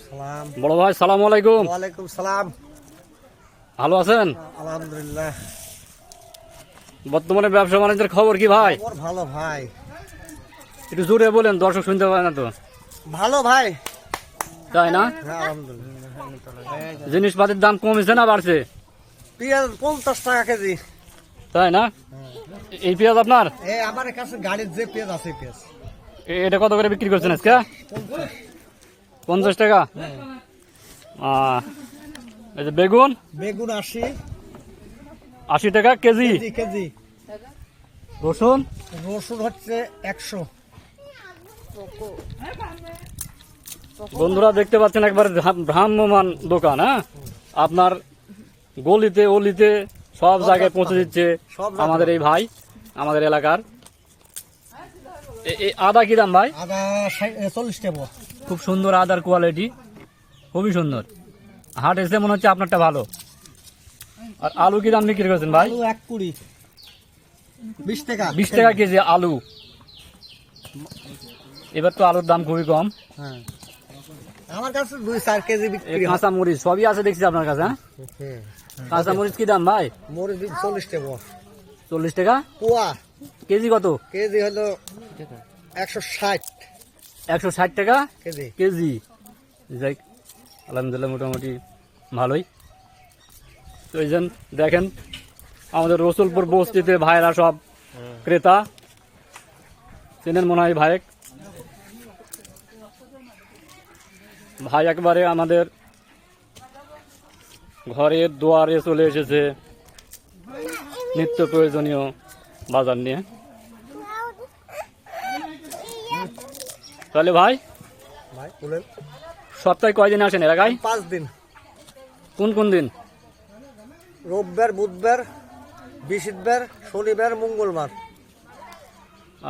সালাম। বড় ভাই সালাম আলাইকুম। ওয়ালাইকুম সালাম। ভালো আছেন? আলহামদুলিল্লাহ। বর্তমানে ব্যবসা বাণিজ্যের খবর কি ভাই? খবর ভালো ভাই। একটু জোরে বলেন, দর্শক শুনতে পায় না তো। ভালো ভাই। তাই না? হ্যাঁ, আলহামদুলিল্লাহ। জিনিসপাতির দাম কমেছে না বাড়ছে? পেঁয়াজ 50 টাকা কেজি। তাই না? এই পেঁয়াজ আপনার? আমার কাছে গাড়ির যে পেঁয়াজ আছে পেঁয়াজ। এটা কত করে বিক্রি করছেন আজকে? 50 টাকা। এই যে বেগুন? বেগুন 80 টাকা কেজি। কেজি। রসুন? রসুন হচ্ছে 100। বন্ধুরা দেখতে পাচ্ছেন একবার ভ্রাম্যমান দোকান। হ্যাঁ, আপনার গলিতে অলিতে সব জায়গায় পৌঁছে দিচ্ছে আমাদের এই ভাই, আমাদের এলাকার। এই আদা কি দাম ভাই? আদা 40 টাকা। খুব সুন্দর আদার কোয়ালিটি, খুবই সুন্দর। হাট এসে মনে হচ্ছে আপনারটা ভালো। আর আলু কি দাম বিক্রি করছেন ভাই? 120 20 টাকা। 20 টাকা কেজি আলু। এবার তো আলুর দাম খুবই কম। হ্যাঁ, আমার কাছে 2-4 কেজি বিক্রি। কাঁচা মরিচ সবই আছে দেখছি আপনার কাছে। হ্যাঁ, কাঁচা মরিচ কি দাম ভাই? মরিচ 40 টাকা। 40 টাকা পোয়া। কেজি কত? কেজি হলো 160। 160 টাকা কেজি। কেজি। যাই, আলহামদুলিল্লাহ মোটামুটি ভালোই। তো এই যে দেখেন আমাদের রসুলপুর বস্তিতে ভাইরা সব ক্রেতা। চেনেন মনে হয় ভাই? ভাই একবারে আমাদের ঘরের দুয়ারে চলে এসেছে নিত্য প্রয়োজনীয় বাজার নিয়ে। তাহলে ভাই বলেন। সপ্তাহে কয়দিন আসেন এলাকায়? 5 দিন। কোন কোন দিন? রোববার, বুধবার, বৃহস্পতিবার, শনিবার, মঙ্গলবার।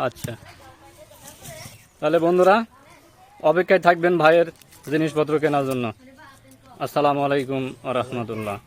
আচ্ছা, তাহলে বন্ধুরা অপেক্ষায় থাকবেন ভাইয়ের জিনিসপত্র কেনার জন্য। আসসালামু আলাইকুম ওয়া রাহমাতুল্লাহ।